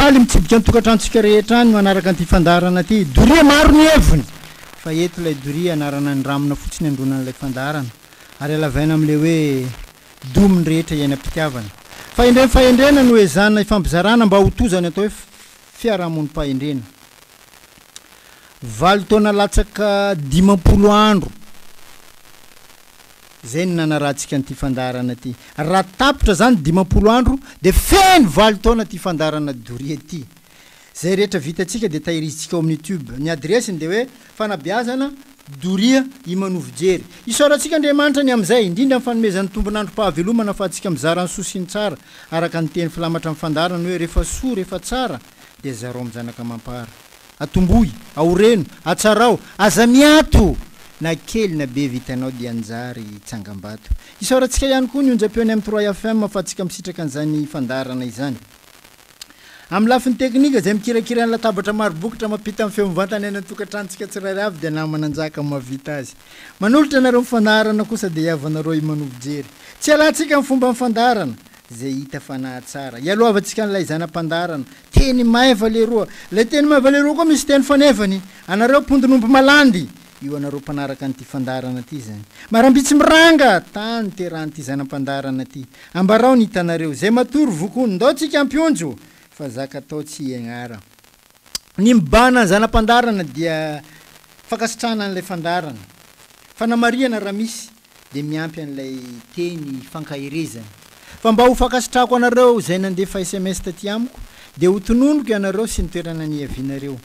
faly mitsibika nytokatrantsika rehetra any manaraka an'ity fandarana ty doria maro ny heviny fa eto ilay doria anarana ny ramona fotsiny andronan'ilay fandarana ary alavaina am'le hoe dominy rehetra iainam-pitiavana fahendrena no hoe zana ifampizarana mba hotozany atao hoe fiarahamonim-pahendrena 20 taona latsaka 50 andro zay ny nanarahantsika n'ity fandarana ty raha tapitra zany 50 andro de feno 20 taona ty fandarana doria ty zay rehetra vitatsika de tahirizitsika ao amin'ny YouTube ny adresiny de hoe fanabeazana doria imanovijery isaorantsika andriamanitra ny am'izay indrindra amin'ny fanomezan'ny tombonandro pahavelomana fa atsika mizara ny sosiny tsara araka ny teny filamatra amin'ny fandarana hoe rehefa soa rehefa tsara de zaro am'zanaka mampara atomboy aoreno atsarao aza miato na kely na be vitanao dia anjary tsangam-bato isaorantsika ihany koa ny onjam-peony amin'ny 3 FM fa atsika misitraka an'izany fandarana izany amin'ny lafiny teknika zay mikirakira ny latabatra marobokitra mampita amin'ny feom-vantany any antokatrantsika tsirairay avy dia namananjaka mavita azy manolotra anareo mifandarana kosa dia iavanareo imanovijery tsy alantsika amin'ny fomba mifandarana zay hita fanahy tsara ialoavantsika n'ilay zanam-pandarana teny maeva leroa lay teny maeva leroa koa misy teny fanevany anareo pondonombo malandy io anareo mpanaraka an'ity fandarana ty zany marambitsy miranga tany teranyty zanam-pandarana ty ambarao ny hitanareo zay matory vokony ndao tsika ampionjo fa zaka atao tsy iagnara ny mibana zanam-pandarana dia fakasitrana an'ilay fandarana fanamariana raha misy de miampy an'ilay teny fankahirezana fa mba ho fakasitrako anareo zay nandefa SMS taty amiko de ho tononoko ianareo sy nitoerana ny avinareo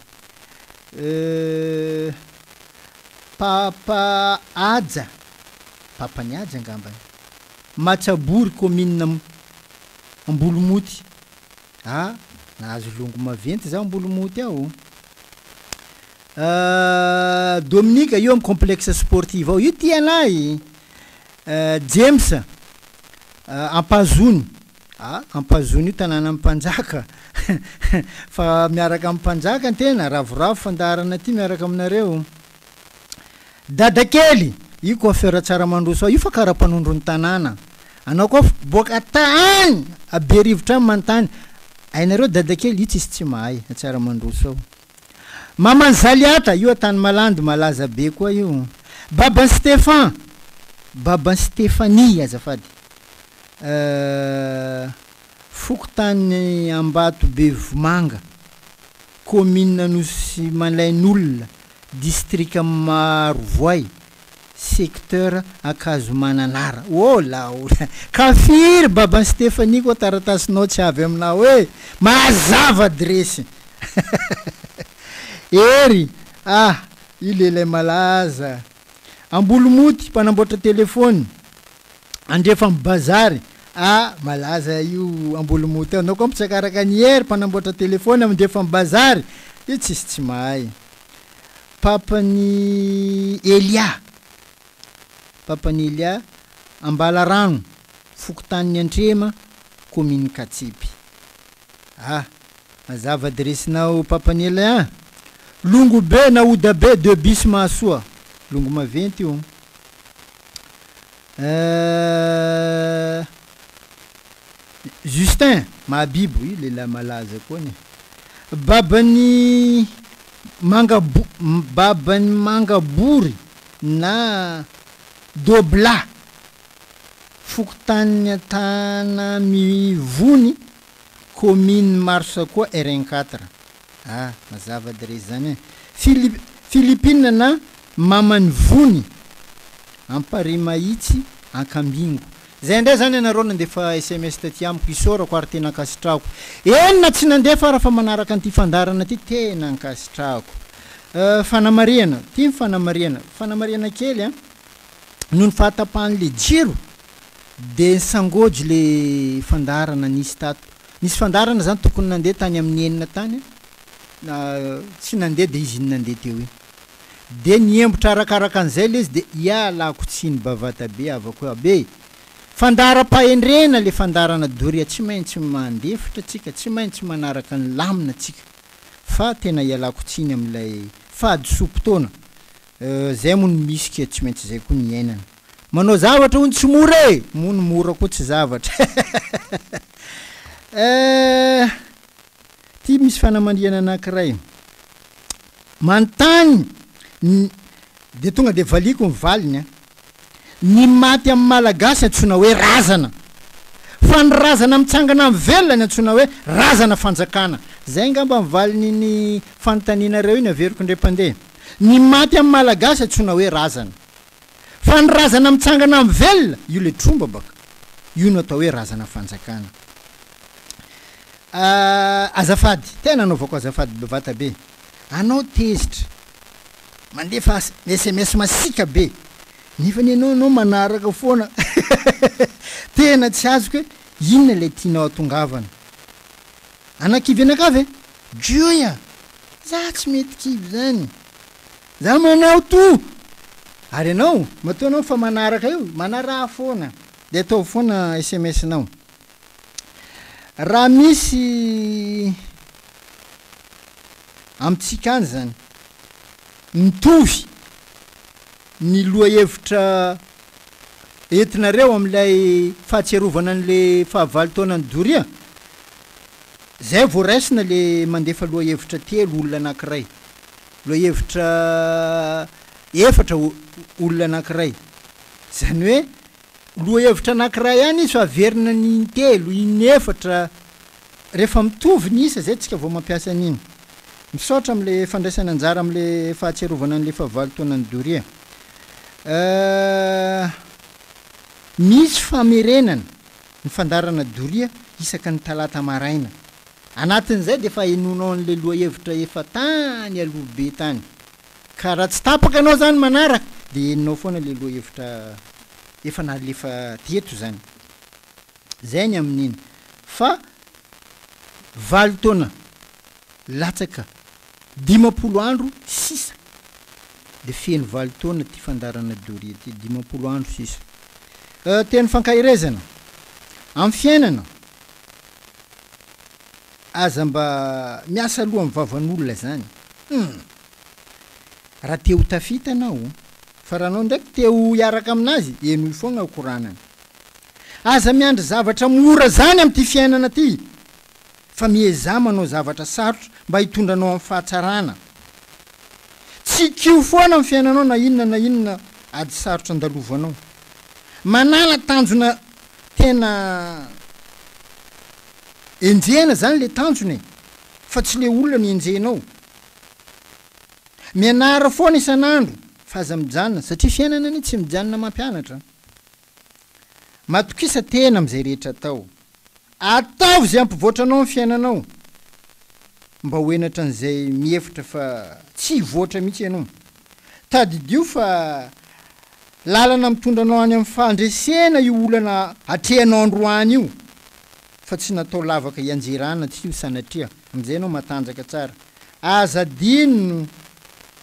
Papa Aja Papany Aja ngambany Matsabory commune Ambolomoty nahazo longo maventy zaho Ambolomoty ao Dominika io am complexe sportif ao io tianay James Ampazony Ampazony io tanàna ampanjaka fa miaraka ampanjaka tena ravoravo fandarana ty miaraka aminareo Dadakely io coiffeur tsara mandroso io fa karapanondrony tanàna anao koa boaka tany aberivotra mantany ainareo dadakely io tsisy tsy mahay tsara mandroso ao Maman Zaliata io atany malandy malaza be koa io Baban Stéphane Baban Stéphanie azafady Fokotany Ambato Bevomanga commune Nosy Malain'olona district Marovoay secteur Akazomananara oh la kafiry Baban Stéphanie koa taratasinao tsy avy aminao hoe mazava adresy ery ilele malaza Ambolomoty mpanamboatra telefony andrefa mibazary malaza io Ambolomoty anao koa mitsakaaraka ny hery mpanamboatra telefony andrefa mibazary io tsisy tsy mahay Papany Elia Ambalarano Fokotany Antrema commune Katsipy mazava adresinao Papany Elia Longo be na Oda be de bis masoa longo maventy io Justin Mabibo io lela malaza koa ny Babany Mangabory na Dobla Fokotany Tana Mivony commune Marsa koa RN4 mazava adresy zany Philippine na Mamany Vony Amparimahitsy Ankambingo zay ndray zany anareo nandefa SMS taty amiko isorako ary tena ankasitrako enina tsy nandefa raha fa manaraka an'ity fandarana ty tena ankasitrako fanamariana ty fanamariana kely noho ny fahatapahan'le jiro de sangojo le fandarana nisy tato nisy fandarana zany tokony nandeha tany amin'ny enina tany tsy nandeha de izy nandeha teo io de niembotra arakaraka an'izay le izy de ialako tsiny bavata be avako be fandara-pahendrena le fandarana doria tsy maintsy mandefitra tsika tsy maintsy manaraka ny lamina tsika fa tena ialako tsiny amin'ilay fady sopotona zay mono misy ke tsy maintsy zay koa ny iainana manao zavatra ony tsy mora mono mora koa tsy zavatra ty misy fanamaniana anankiray mantany de tonga de valiko mivaliny ny maty amin'ny malagasy antsona hoe razana fa ny razana mitsangana amin'ny velona ny antsona hoe razana fanjakana zay ngamba mivaliny ny fanontanianareo iny averiko ndre-pandeha ny maty amin'ny malagasy antsona hoe razana fa ny razana mitsangana amin'ny velona io le tromba baka io no atao hoe razana fanjakana azafady tena anaovako azafady bevata be anao tezitra mandefa SMS masika be nefany anao manaraka foana tena tsy azoko hoe inona le tianao atongavana anakivy anakavy joya za tsy mety kivy zany za manao to ary anao matoanao fa manaraka io manaraha foana de atao foana SMS nao raha misy amitsika any zany mitovy ny loha hevitra entinareo am'ilay fahatserovana an'le fahavalo taona ny doria zay voaraisina le mandefa loha hevitra telo olona anankiray loha hevitra efatra olona anankiray zany hoe loha hevitra anankiray ihany izy fa averina ny telo iny efatra rehefa mitovy ny isa zay tsika vao mampiasa an'iny misaotra am'le fandraisana anjara am'le fahatserovana an'le fahavalo taona ny doria misy famerenana ny fandarana doria isaka ny talata maraina anatin'izay de fa enonao an'le loha hevitra efa tany aloha be tany ka raha tsy tapaka anao zany manaraka de eninao foana le loha hevitra efa nalefa teto zany zay ny amin'iny fa valo taona latsaka 50 andro sisa de feno valo taona ty fandarana doria ty 50 andro sisa teny fankahirezana amin'ny fiainana aza mba miasa aloha amin'ny vavan'olona zany raha te ho tafita anao fa raha anao ndraiky te ho hiaraka aminazy eno foagna okoranana aza miandry zavatra mora zany amin'ty fiainana ty fa miezamanao zavatra sarotra mba hitondranao amin'ny fahatsarana tsy kio foana amin'ny fiainanao na inona ady sarotra andalovanao manala tanjona tena enjena zany le tanjony fa tsy le olona ny enjenao mianara foana isan'andro fa aza mijanona satria fiainana ny tsy mijanona mampianatra matokisa tena am'izay rehetra ataovy zay ampivoatranao amin'ny fiainanao mba hoenatra an'izay mihefitra fa tsy voatra mihitsy ianao tadidio fa lalana mitondranao any amin'ny fandresena io olana atrehanao androany io fa tsy natao lavaka ianjerana tsy io sanatria am'izay anao matanjaka tsara aza dinino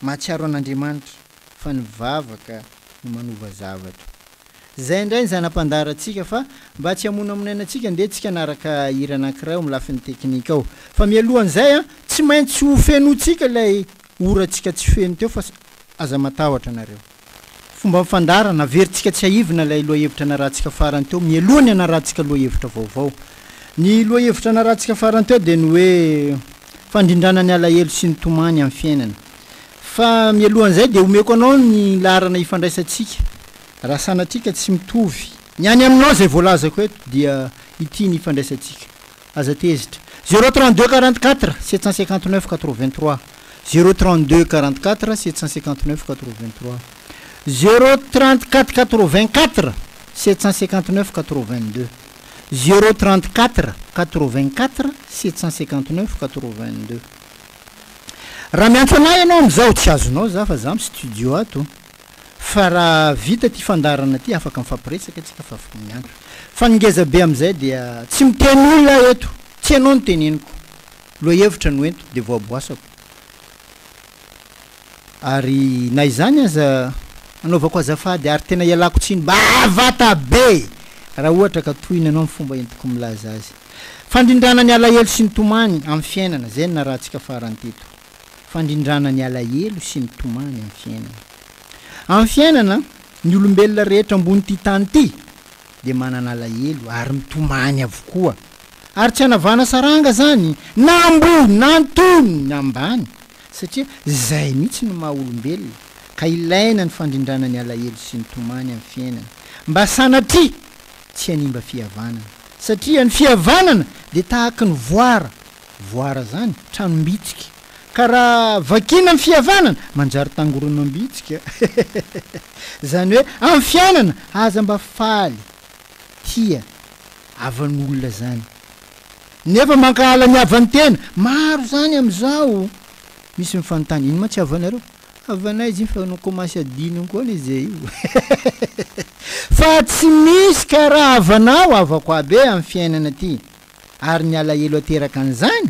mahatsiaro an'Andriamanitra fa ny vavaka no manova zavatra zay indray ny zanam-pandaratsika fa mba tsy hamona aminainantsika nde tsika naraka hira anankiray amin'ny lafin'ny teknika ao fa mialohan'izay tsy maintsy ho fenotsika ilay orantsika tsy feno teo fa aza matahotra anareo fomba mifandarana averintsika tsy haivina ilay loha hevitra narahantsika farany teo mialohany anarahantsika loha hevitra vaovao ny loha hevitra narahantsika farany teo de ny hoe fandrindrana ny alahelo sy ny tomany amin'ny fiainana fa mialohan'izay de omeko anao ny larana ifandraisantsika raha sanatrika tsy mitovy ny any aminao zay voalazako eto dia ity ny ifandraisantsika aza tezitra 032 44 759 83 032 44 759 83 034 84 759 82 034 84 759 82 raha miantso anay ianao am'izao tsy azonao za fa za amin'ny studio ato fa raha vita ty fandarana ty afaka mifampiresaka atsika fa afaka miantso fa ningeza be am'izay dia tsy miteny olona eto tsy anao noteneniko loha hevitra no ento de voaboasako ary na izany aza anaovako azafady ary tena ialako tsiny bavata be raha ohatra ka tohina anao amin'ny fomba entiko milaza azy fandrindrana ny alahelo sy ny tomany amin'ny fiainana zay ny narahantsika farany teto fandrindrana ny alahelo sy ny tomany amin'ny fiainana amin'ny fiainana ny olombelona rehetra ambony ty tany ty de manana alahelo ary mitomany avokoa ary tsy anavana saranga zany na ambony na antony na ambany satria zay mihitsy no maha olombelona ka ilaina ny fandrindrana ny alahelo sy ny tomany amin'ny fiainana mba sanatria tsy hanimba fihavanana satria ny fihavanana de tahaka ny voara zany tranombitsika ka raha vakina ny fihavanana manjary tangorona ambitsika zany hoe amin'ny fiainana aza mba faly tia avan'olona zany nefa mankahala ny avany tena maro zany am'izao misy mifantany ino ma tsy avanareo avanay izy fa no komasy adino koa ny zay io fa tsy misy ka raha avanao avako aby amin'ny fiainana ty ary ny alahelo ateraka an'izany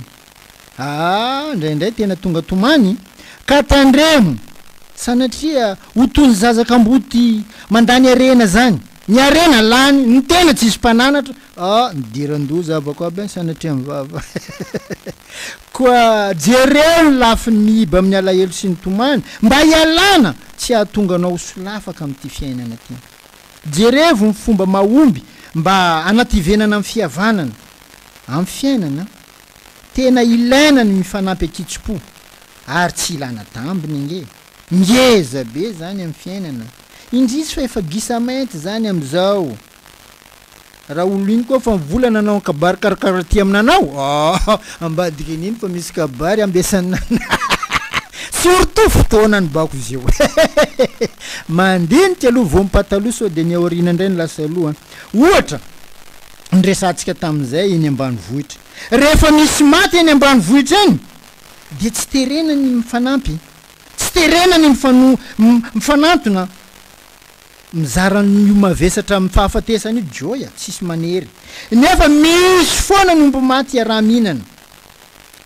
indraindray tena tonga tomany ka tandremo sanatria ho tony zazakamboty mandany arena zany ny arena lany ny tena tsisy mpananatra nidiran-doza avako aby sanatria mivava koa jereo ny lafiny mihiba amin'ny alahelo sy ny tomany mba hialana tsy ahatonga anao solafaka amin'ity fiainana ty jerevo ny fomba mahomby mba anativenana amin'ny fihavanana amin'ny fiainana tena ilaina ny mifanampy akitso-po ary tsy ilana tambiny ngeza be zany amin'ny fiainana indrisy fa efa gisa mainty zany am'izao raha olo iny koa fa mivolana anao kabary karakara ty aminanao ambadika an'iny fa misy kabary ambesanana surtout fotoanany bako izy eo mandinika aloha vo mipataloha sao de ny aorina indray ny lasa aloha ohatra ndresantsika tamin'izay eny ambanivohitra rehefa misy maty eny ambanivohitra eny de tsy terena ny mifanampy tsy terena ny mifanantona mizarany mavesatra amin'ny fahafatesany io joya tsisy manery nefa misy foana ny omby maty iaraha mihinana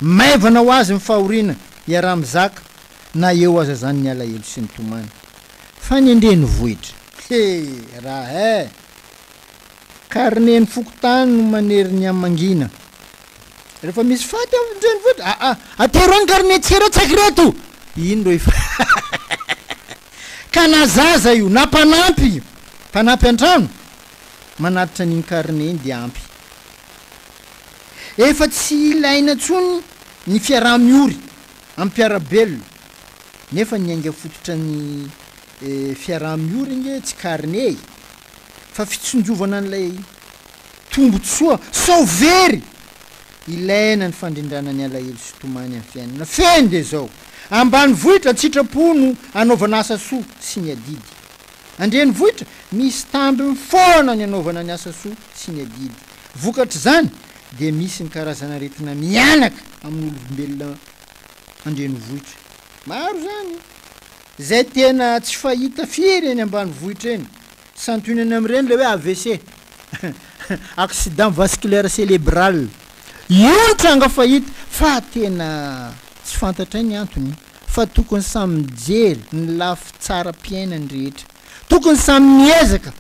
maivana ho azy mifahorina iaraha mizaka na eo aza zany ny alahelo sy ny tomany fa ny endreny vohitra raha karneny fokotany no manery ny amangina rehefa misy faty ndreny vohitra atero any karne tsera tsaky reto ino ro ifa ka na zaza io na mpanampy an-trano manatitra n'iny karne iny de ampy efa tsy ilaina tsony ny fiaraha-miory amin'ny mpiarabelona nefa ny ainga fototra ny fiaraha-miory inge tsy karne fa fitsonjovana an'ilay tombotsoa sao very ilaina ny fandrindrana ny alahelo sy tomany amin'ny fiainana feny de zao ambany vohitra tsitrapono anaovana asa soa sy ny adidy andreny vohitra misy tamby mifona ny anaovana ny asa soa sy ny adidy vokatra zany de misy ny karazana retina mianaka amin'ny olombelona andreny vohitra maro zany zay tena tsy fahita firy eny ambany vohitra eny santonany am'ireny le hoe AVC accident vasculaire cérébral io tranga fahita fa tena tsy fantatra ny antony fa tokony samy mijery ny lafy tsara mpiainany rehetra tokony samy miezaka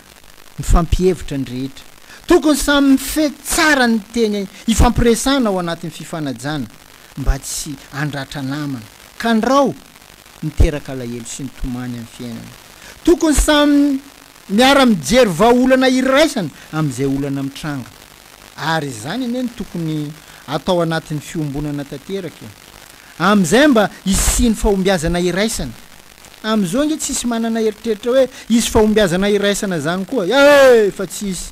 mifampihevitra ny rehetra tokony samy mifety tsara ny teny ifampiresana ao anatin'ny fifanajana mba tsy andratra namana ka ndrao miteraka alahelo sy ny tomany amin'ny fiainana tokony samy miara mijery vahaolana iraisana am'izay olana mitranga ary zany eny tokony atao anatin'ny fiombonana tanteraka am'izay mba isy ny fahombiazana iraisana am'izao nge tsisy manana eritreritra hoe isy fahombiazana iraisana zany koa fa tsisy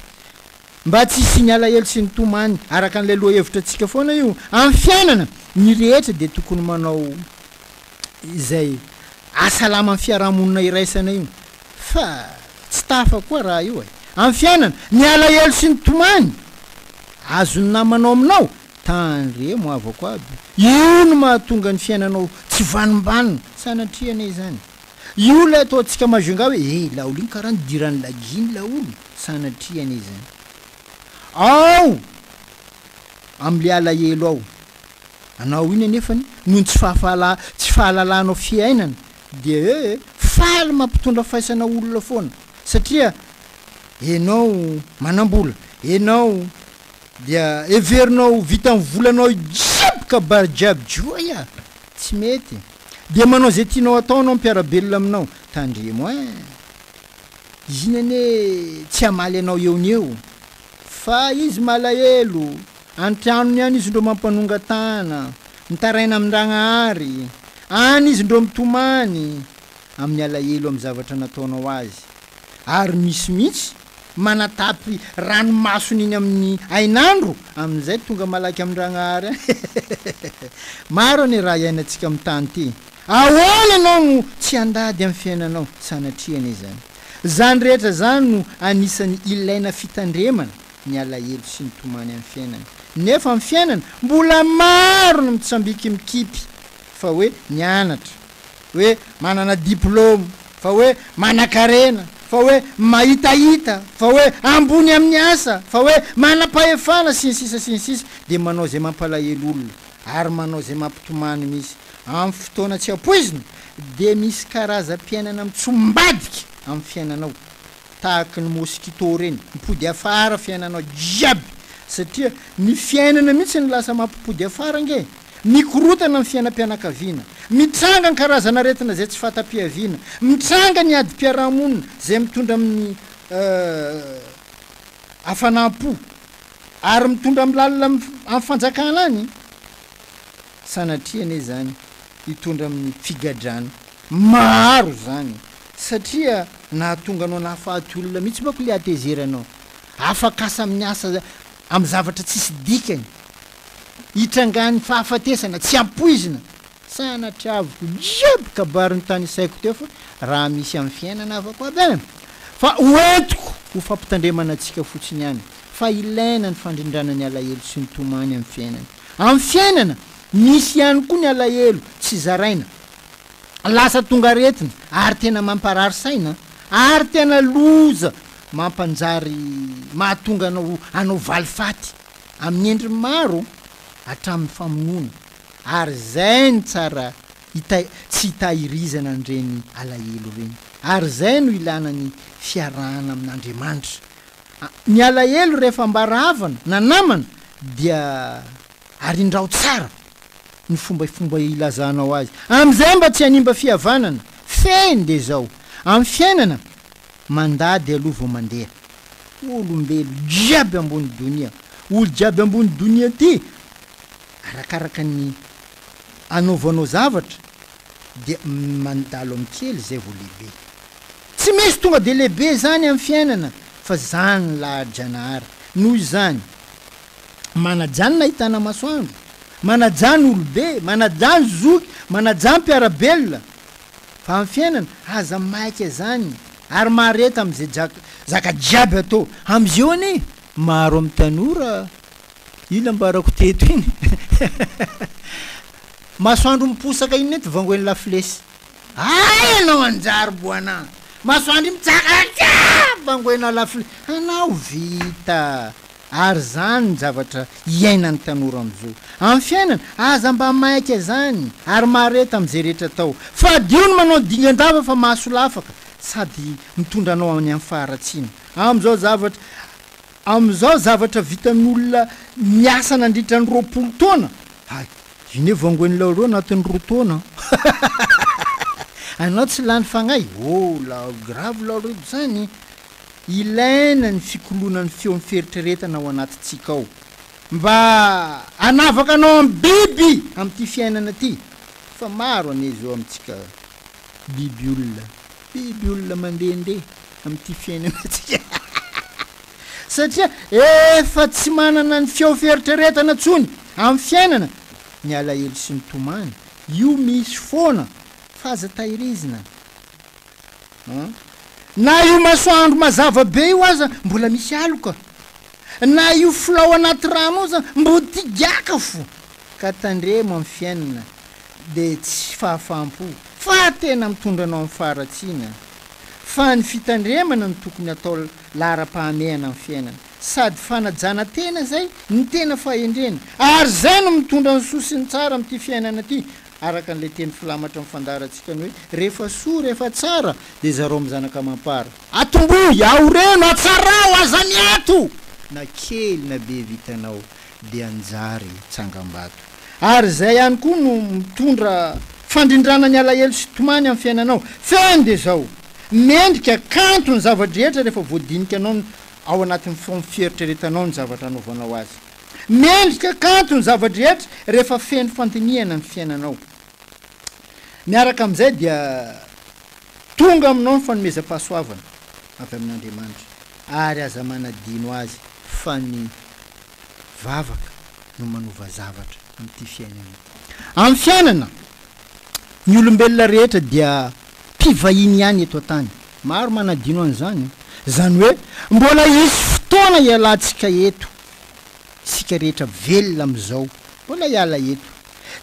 mba tsisy ny alahelo sy ny tomany araka an'lay loha hevitra atsika foana io amin'ny fiainana ny rehetra de tokony manao izay asalama amin'ny fiarahamonina iraisana io fa tsy tafa koa raha io amin'ny fiainana ny alahelo sy ny tomany azony namanao aminao tandremo avako aby io no mahatonga ny fiainanao tsy vanimbanina sanatrianay zany io lay ataotsika mazonga hoe laolo iny karaha nidirany laginy laolo sanatrianay zany ao am'le alahelo ao anao iny anefany nohony tsy fahalalanao fiainana de faly mampitondra faisana olona foana satria enao manambola enao dia everinao vita mivolanao jiaby kabary jiaby joya tsy mety de manao zay tianao ataonao mpiarabelona aminao tandremo izy iny ane tsy hamaly anao eo ny eo fa izy malahelo antranony any izy ndreo mampanongatana mitaraina amin-dragnahary any izy ndreo mitomany amin'ny alahelo amin'ny zavatra nataonao azy ary misy manatapy ranomasony iny amin'ny ainandro amin'izay tonga malaky amin-dragnahary maro ny raha iainantsika amin'ny tany ty ahoana anao no tsy andady amin'ny fiainanao sanatriana izany zany rehetra zany no anisany ilaina fitandremana ny alahelo sy ny tomany amin'ny fiainana nefa amin'ny fiainana mbola maro no mitsambiky mikipy fa hoe nianatra hoe manana diplôme fa hoe manan-karena fa hoe mahitahita fa hoe ambony amin'ny asa fa hoe manam-pahefana sinsisa de manao zay mampalahelo olona ary manao zay mampitomany misy amin'ny fotoana tsy ampoizina de misy karazam-piainana mitsombadika amin'ny fiainanao tahaka ny moskito reny mipody afara fiainanao jiaby satria ny fiainana mihitsy ny lasa mampipody afara nge mikorotana amin'ny fiainam-pianakaviana mitranga ny karazana retina zay tsy fatam-piaviana mitranga ny adi-piarahamonina zay mitondra amin'ny afanampo ary mitondra amin'ny lalina amin'ny fanjakana any sanatriana zany hitondra amin'ny figadrana maro zany satria nahatonga anao nahafaty olona mihitsy bako le atezeranao afaka asa amin'ny asa amin'ny zavatra tsisy dikany hitrangany fahafatesana tsy ampoizina sanatriavoko jiaby kabariny tany saiko teo fa raha misy amin'ny fiainana avako aby fa hoentiko ho fampitandremana antsika fotsiny any fa ilaina ny fandrindrana ny alahelo sy ny tomany amin'ny fiainana misy ihany koa ny alahelo tsy zaraina lasa tonga aretina ary tena mamparary saina ary tena loza mampanjary mahatonga anao valifaty amin'ny endry maro hatramin'ny famonoana ary zay ny tsara tsy hitahirizana an'ireny alahelo reny ary zay no ilana ny fiarahana amin'Andriamanitra ny alahelo rehefa mbaravana na namana dia arindrao tsara ny fombafomba ilazanao azy amin'izay mba tsy hanimba fihavanana feny de zao amin'ny fiainana mandady aloha vao mandeha olombelo jiaby ambony donia olo jiaby ambony donia ty arakaraka ny anaovanao zavatra de mandalo amin'ny kely zay vao lehibe tsy misy tonga de lehibe zany amin'ny fiainana fa zany lahadranaary noho izany manajany nahitana masoandro manajany olobe manajany zoky manajany mpiarabelona fa amin'ny fiainana aza maika zany ary mareta am'izay zaka jiaby atao am'izeo anie maro amin'ny tanora ila mbarako teto iny masoandro miposaka iny nety vangoeny lafilesy ay anao anjary boana masoandro mitsaka vangoena lafilesy anao vita ary zany ny zavatra iainany tanora am'izao amin'ny fiainana aza mba maika zany ary mareta am'izay rehetra atao fa dio ny manao dingan-dava fa mahasolafaka sady mitondra anao any amin'ny faharatsiana am'izao zavatra vitan'olona miasa nandritra ny 20 taona ay ine vangoeny laoroa anatin'ny 2 taona anao tsy lany fagnay la grave laoroa zany ilaina ny fikolonany feo miferitreretana ao anatintsika ao mba anavaka anao amin'ny biby amin'ity fiainana ty fa maro ane zao amintsika biby olona mandehandeha amin'ity fiainana tsika satria efa tsy manana ny feo feritreretana tsony amin'ny fiainana ny alahelo sy ny tomany io misy foana fa aza tahirizina na io masoandro mazava be io aza mbola misy aloka na io filao anaty rano ao zany mbo tigaka fo ka tandremo amin'ny fiainana de tsy fahafampo fa tena mitondra anao amin'ny faharatsiana fa ny fitandremana ny tokony atao lara-pahamehana amin'ny fiainana sady fanajana tena zay ny tena fahendrena ary zay no mitondra ny sosiny tsara amin'ity fiainana ty araka an'le teny filamatra amin'ny fandaratsika ny hoe rehefa soa rehefa tsara de zareo mizanaka mampara atomboy ao reno atsarao azany ato na kely na be vitanao de anjary tsangambato ary zay ihany koa no mitondra fandrindrana ny alahelo sy tomany amin'ny fiainanao feny de zao mendrika kanto ny zavadrehetra rehefa voadinika anao ao anatin'ny fieritreretanao ny zavatra anaovanao azy mendrika kanto ny zavadrehetra rehefa feno fantiniana ny fiainanao miaraka am'izay dia tonga aminao ny fanomezam-pahasoavana avy amin'Andriamanitra ary aza manadino azy fa ny vavaka no manova zavatra am'ty fiainana amin'ny fiainana ny olombelona rehetra dia mpivahiny ihany eto an-tany maro manadino an'izany zany hoe mbola isy fotoana ialantsika eto isika rehetra velona am'izao mbola iala eto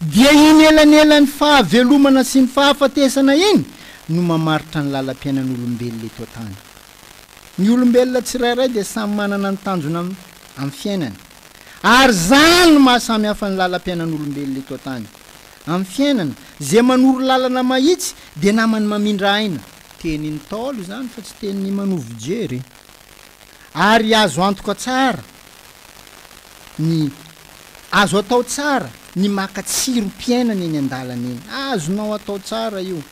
dia iny elanelan'ny fahavelomana sy ny fahafatesana iny no mamaritra ny lalam-piainan'olombelona eto an-tany ny olombelona tsirairay dia samy manana ny tanjona amin'ny fiainany ary zany no mahasamy hafa ny lalam-piainan'olombelona eto an-tany amin'ny fiainana zay manoro lalana mahitsy dia namany mamindra aina teniny taolo zany fa tsy teniny manovo jery ary azo antoka tsara ny azo atao tsara ny makatsiro-piainana eny an-dalana eny azonao atao tsara io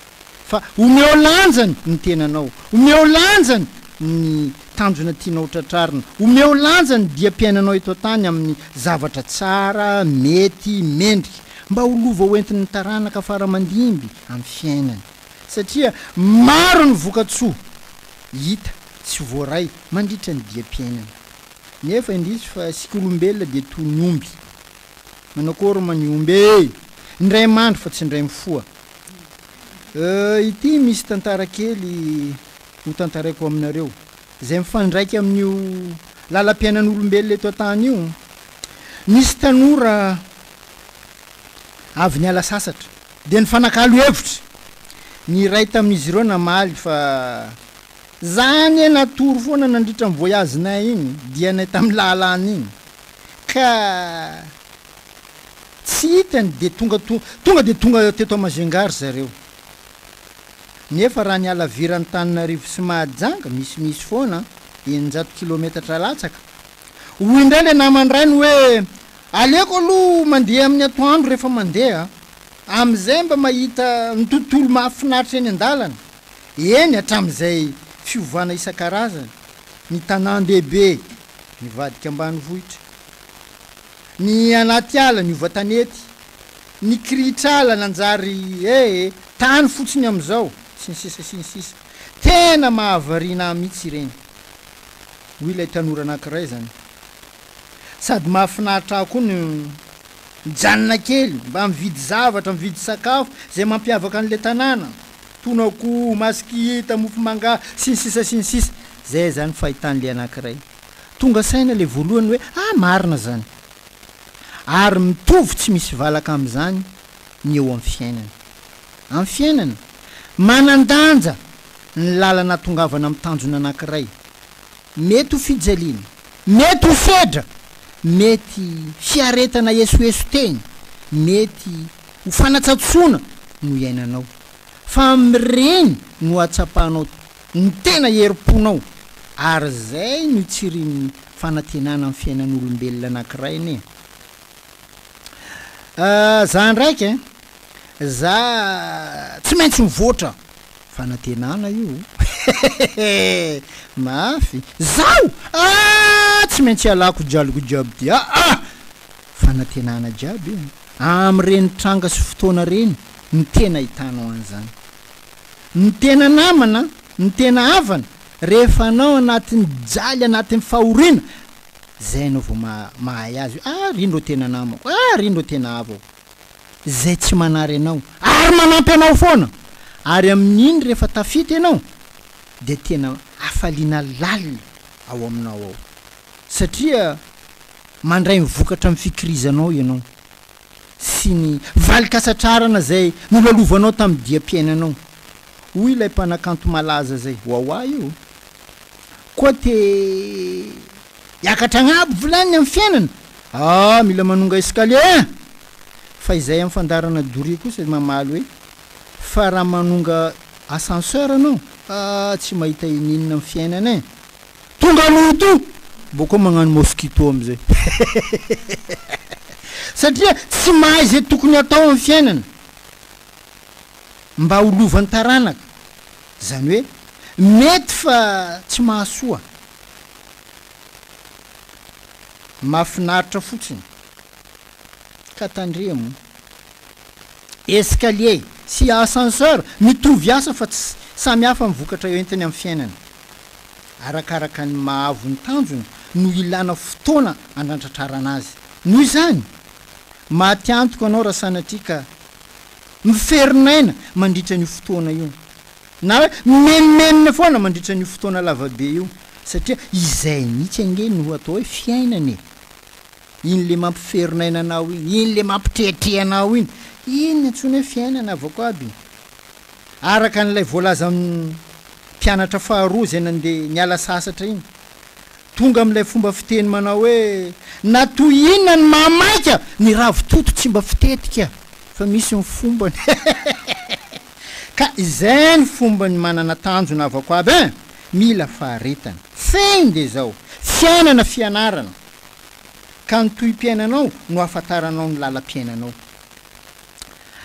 fa omeo lanjany ny tenanao omeo lanjany ny tanjona tianao tratrarina omeo lanjany dia mpiainanao eto an-tany amin'ny zavatra tsara mety mendrika mba holova hoentin'ny taranaka faramandimby amin'ny fiainany satria maro ny voka-tsoa hita tsy voaray mandritra ny dia-piainana nefa indrisy fa sika olombelona dia toy ny omby manakory maniomby indray mandro fa tsy indray mifoa ity misy tantara kely ho tantaraiko aminareo zay mifandraiky amin'io lalam-piainan'olombelona eto an-tany io nisy tanora avy ny ala sasatra dia ny fanakalo hevitra ny ray tamin'izy ireo namaly fa zany natory foana nandritra ny voyazinay iny dia nay tamin'ny lalana iny ka tsy hitany dia tonga dia tonga teto Majungary zareo nefa raha ny ala virany Tananarivo sy Mahajanga misimisy foana 900 kilometatra latsaka hoy indray le namandrainy hoe aleko aloha mandeha amin'ny atoandro rehefa mandeha am'izay mba mahita ny tontolo mahafinaritra eny an-dalana eny hatramin'izay fiovana isan-karazany ny tanan-dehibe ny vadika ambanivohitra ny anaty ala ny ovatanety ny kritrala nanjary tany fotsiny am'izao sy ny sisa tena mahavarina mihitsy ireny hoy ilay tanora anankiray zany sady mahafinaritra koa ny janona kely mba mividy zavatra mividy sakafo zay mampiavaka an'le tanàna tonako masikita mofo manga sy ny sisa zay zany fahitan'le anankiray tonga saina le voalohany hoe marina zany ary mitovy tsy misy valaka am'izany ny eo amin'ny fiainana manandanja ny lalana tongavana amin'ny tanjona anankiray mety ho fijaliana mety ho fedra mety fiaretana esoeso teny mety ho fanatsatsoana no iainanao fa mireny no atsapanao ny tena herim-ponao ary zay no tsiriny fanantenana amin'ny fiainan'olombelona anankiray ine za ndraiky za tsy maintsy mivoatra fanantenana io mafy zao tsy maintsy alako jaliko jiaby ty fanantenana jiaby am'ireny tranga sy fotoana reny ny tena hitanao an'izany ny tena namana ny tena havana rehefa anao anatin'ny jaly anatin'ny fahoriana zay anao vao mahay azy rindro tena namako rindro tena havao zay tsy manary anao ary manampy anao foana ary amin'iny rehefa tafity ianao dia tena afaliana lalina ao aminao ao satria mandray mivokatra amin'ny fikirizanao ianao sy ny valikasatrarana zay nolalovanao tamin'ny dia-piainanao hoy ilay mpanakanto malaza zay hoahoa io koa te hiakatra agnabo volany amin'ny fiainana mila manonga escalier fa izay amin'ny fandarana doria kosa mamaly hoe fa raha manonga ascenseur anao tsy mahita ininona amin'ny fiainana tonga loto bokoa magnano mosquito am'izay satria tsy mahay zay tokony atao amin'ny fiainana mba holovan'ny taranaka zany hoe mety fa tsy mahasoa mahafinaritra fotsiny ka tandremo escalier sy ascenseur mitovy asa fa tsy samy hafa mivokatra eo entiny amin'ny fiainana arakaraka ny mahavo ny tanjony no ilana fotoana andrantratrarana azy noho izany mahatiantoko anao raha sanatrika miferinaina mandritra ny fotoana io na hoe menomenina foana mandritra ny fotoana lavabe io satria izay mihitsy ange no atao hoe fiainana iny le mampiferinaina anao iny le mampitrehatrehanao iny antsony hoe fiainana avako aby araka n'ilay voalaza mpianatra faharoa zay nandeha niala sasatra iny tonga amin'ilay fomba fiteny manao hoe na toy inona ny mamaika ny ravitoto tsy mba fitetika fa misy ny fombany ka izay ny fombany manana tanjona avako aby mila faharetana feiny de zao fiainana fianarana ka ny tohim-piainanao no afantaranao ny lalam-piainanao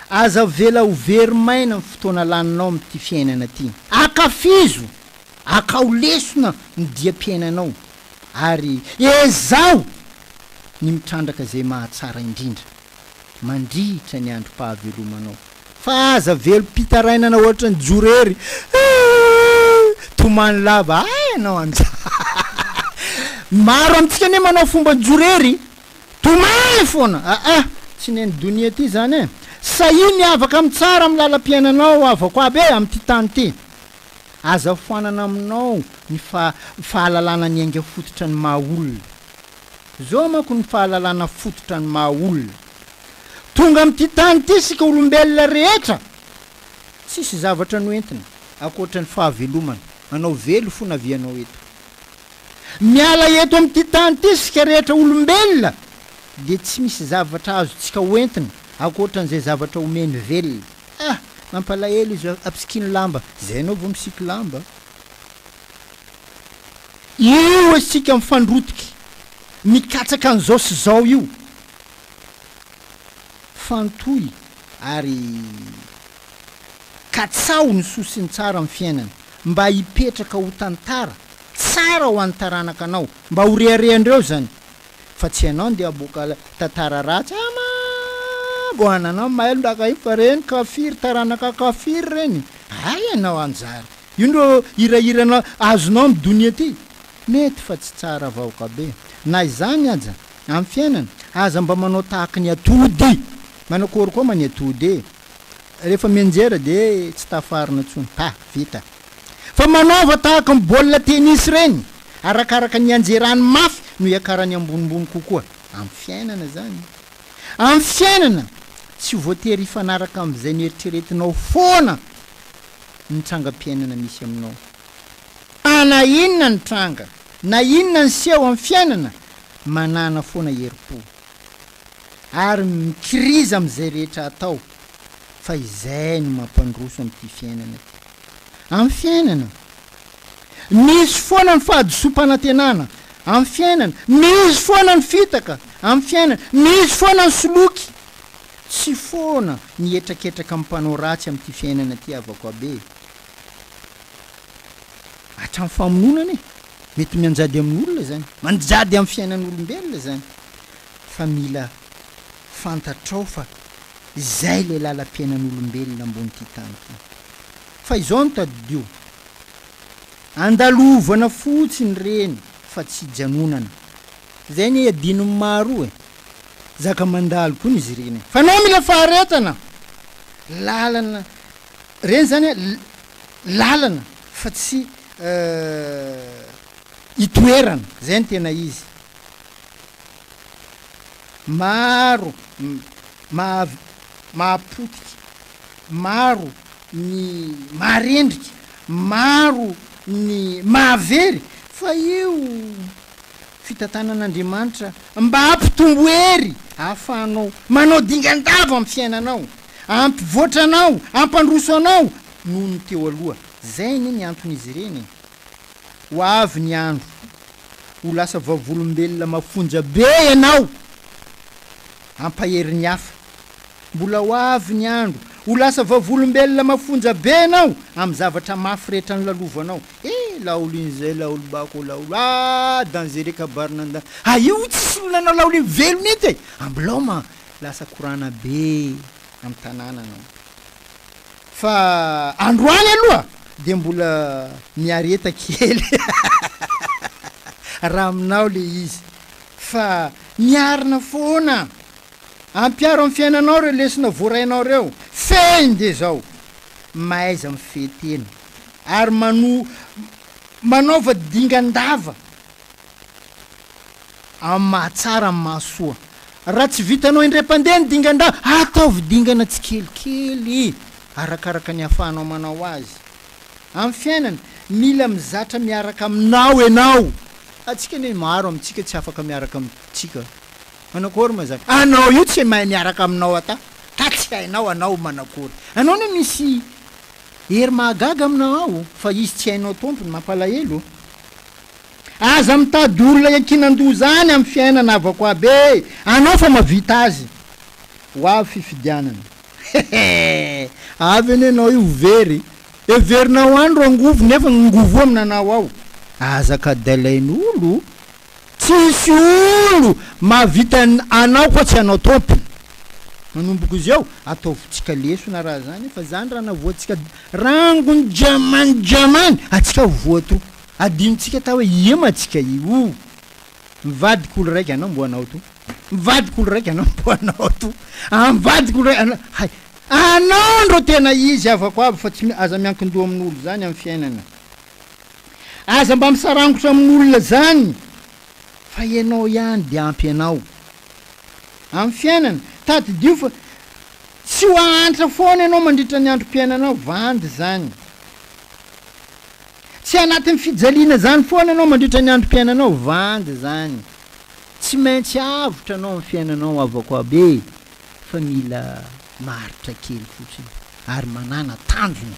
aza vela ho verimaina ny fotoana laninao am'ty fiainana ty akafizo akao lesona ny dia-piainanao ary ezao ny mitrandraka zay mahatsara indrindra mandritra ny androm-pahavelomanao fa aza velo pitarainana ohatra ny jorery tomany lava anao anja maro amintsika ne manao fomba ny jorery tomay foana tsy neny donia ty zany sahiny avaka amin'ny tsara amin'ny lalam-piainanao avako aby amin'ty tany ty aza foanana aminao ny fahalalana ny ainga fototra ny mahaolona zao manko ny fahalalana fototra ny mahaolona tonga amin'ty tany ty sika olombelona rehetra tsisy zavatra no entina akoatra ny fahavelomana manao velo fo na vianao eto miala eto amin'ty tany ty sika rehetra olombelona de tsy misy zavatra azo tsika hoentina akoatra n'izay zavatra omeny velona mampalahelo izy ampisikiny lamba zay anao vao misiky lamba io asika mifandrotiky mikatsaka an'izao sy zao io fantoy ary katsao ny sosiny tsara amin'ny fiainana mba hipetraka ho tantara tsara ho antaranaka anao mba ho reharehandreo zany fa tsy anao nde aboaka tantara ratsy goananao maelo ndaka reny kafiry taranaka kafiry reny anao anjara io ndro irahirana azonao amin'ny donia ty mety fa tsy tsara vaoka be na izany aza amin'ny fiainana aza mba manao tahaka ny atody manakory koa many atody rehefa mianjera de tsy tafarina tsony vita fa manaova tahaka ny baolina tenisy reny arakaraka ny anjerany mafy no iakarany ambonimbony kokoa amin'ny fiainana zany amin'ny fiainana tsy voatery ifanaraka am'izay ny eritreretinao foana ny trangam-piainana misy aminao na inona ny tranga na inona ny seho amin'ny fiainana manana foana herim-po ary mikiriza am'izay rehetra atao fa izay no mampandroso am'ty fiainana amin'ny fiainana misy foana ny fahadisom-panantenana amin'ny fiainana misy foana ny fitaka amin'ny fiainana misy foana ny soloky tsy foana ny etraketraka am'mpanao ratsy am'ty fiainana ty avako abe hatramy famononana mety mianjady amin'olona zany manjady amin'ny fiainan'olombelona zany fa mila fantatrao fa izay le lalam-piainan'olombelona ambony ty tany ty fa izao no tadidio andalovana fotsiny reny fa tsy janonana zay ny adino maro zaka mandalo koa izy reny fa nao mila faharetana lalana reny zany lalana fa tsy itoerana zay ny tena izy maro mahapotiky maro ny maharendriky maro ny mahavery fa io fitantanan'Andriamanitra mba ampitombo hery ahafahanao manao dingan-dava amin'ny fiainanao ampivoatranao ampandroso anao noho ny teo aloha zay ny anton'izy ireny ho avy ny andro ho lasa vavolombelona mafonja be ianao ampahery ny hafa mbola ho avy ny andro ho lasa vavolombelona mafonja be ianao amin'ny zavatra mafy rehetra ny lalovanao laolo in'izay laolo bako laolo danger kabarinanda io tsisy olona anao laolo iny velony ety e ambiloma lasa korana be amy tanànanao fa androany aloha de mbola miareta kely raha aminao le izy fa miarina foana ampiaro amy fiainanao reo lesina voarainao reo feny de zao maiza mifetena ary manaova dingandava amy mahatsara amy mahasoa raha tsy vitanao indray-pandeha ny dingandava ataovy dingana tsy kelikely arakaraka ny afahanao manao azy amy fiainana mila mizatra miaraka aminao enao atsika ne maro amitsika tsy afaka miaraka amitsika manakory mazaka anao io tsy mahay miaraka aminao ata ka tsy hainao anao manakory anao ne misy hery mahagaga aminao ao fa izy tsy hainao tompony mampalahelo aza mitady olona iakinandoha zany amy fiainana avako aby anao fa mavita azy ho avy fifidianana avy eny anao io very everinao andro angovo nefa ngovo aminanao ao azaka dalain'olo tsisy olo mavita anao koa tsy anao tompony manomboko izy ao ataovitsika lesona raha zany fa zany raha navoatsika rangony jamany atsika voato adinotsika ta hoe iematsika io mivadika olo raiky anao mbo anao to mivadika olo raiky anao mbo anao to mivadika olo raiky hay anao ndro tena izy avako aby fa tsy aza miankindoha amin'olo zany amy fiainana aza mba misarangotra amin'olona zany fa ianao ihany de ampy anao amy fiainana tadidio fa tsy ho antra foana ianao mandritra ny androm-piainanao vandy zany tsy anatin'ny fijaliana zany foana ianao mandritra ny androm-piainanao vandy zany tsy maintsy avotra anao amy fiainanao avako abe fa mila maritra kely fotsiny ary manana tanjony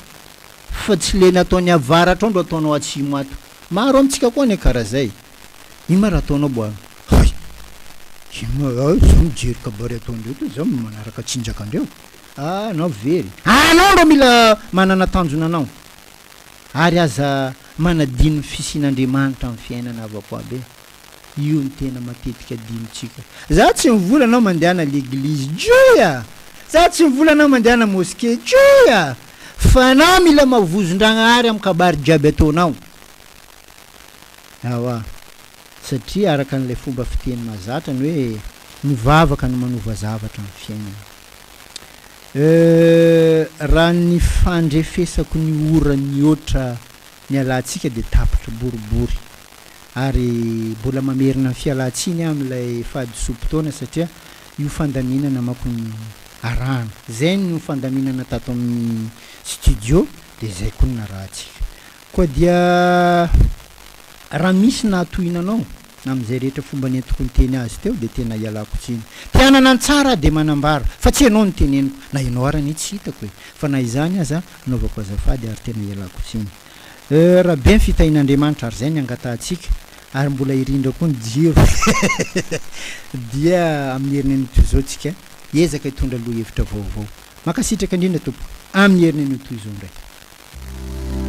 fa tsy le nataony avaratra andro ataonao atsimo ato maro amitsika koa ne karaha zay ino ma raha ataonao boa hay za mijery kabary ataondreo to za manaraka tsinjaka andreo anao very anao ndro mila manana tanjona anao ary aza manadino fisin'andriamanitra amy fiainana avako aby io ny tena matetika adinotsika za tsy mivola anao mandehana l'église joya za tsy mivola anao mandehana mosquée joya fa anao mila mavozon-dragnahary amy kabary jiaby ataonao awa satria araka an'ilay fomba fiteny mazatra ny hoe mivavaka no manova zavatra amy fiainana raha ny fandrefesako ny ora ny oatra ny alantsika de tapitra boribory ary mbola mamerina ny fialantsiny am'ilay fahadisom-potoana satria io fandaminana manko ny arahana zay no fandaminana tato amin'ny studio de zay koa na rahantsika koa dia raha misy nahatohinanao am'izay rehetra fomba nentiko ny teny azy teo de tena ialako tsiny tianana ny tsara de manambara fa tsy ianao ny teneniko na ianao arany tsy hitako e fa na izany aza naovako azafady ary tena ialako tsiny raha be ny fitahin'andriamanitra ary zay ny angatahtsika ary mbola irindra koa ny jiro dia amin'ny herinany toy zao tsika ezaka hitondra aloha hevitra vaovao makasitraka indrindra tompo amin'ny herinany toy zao ndraiky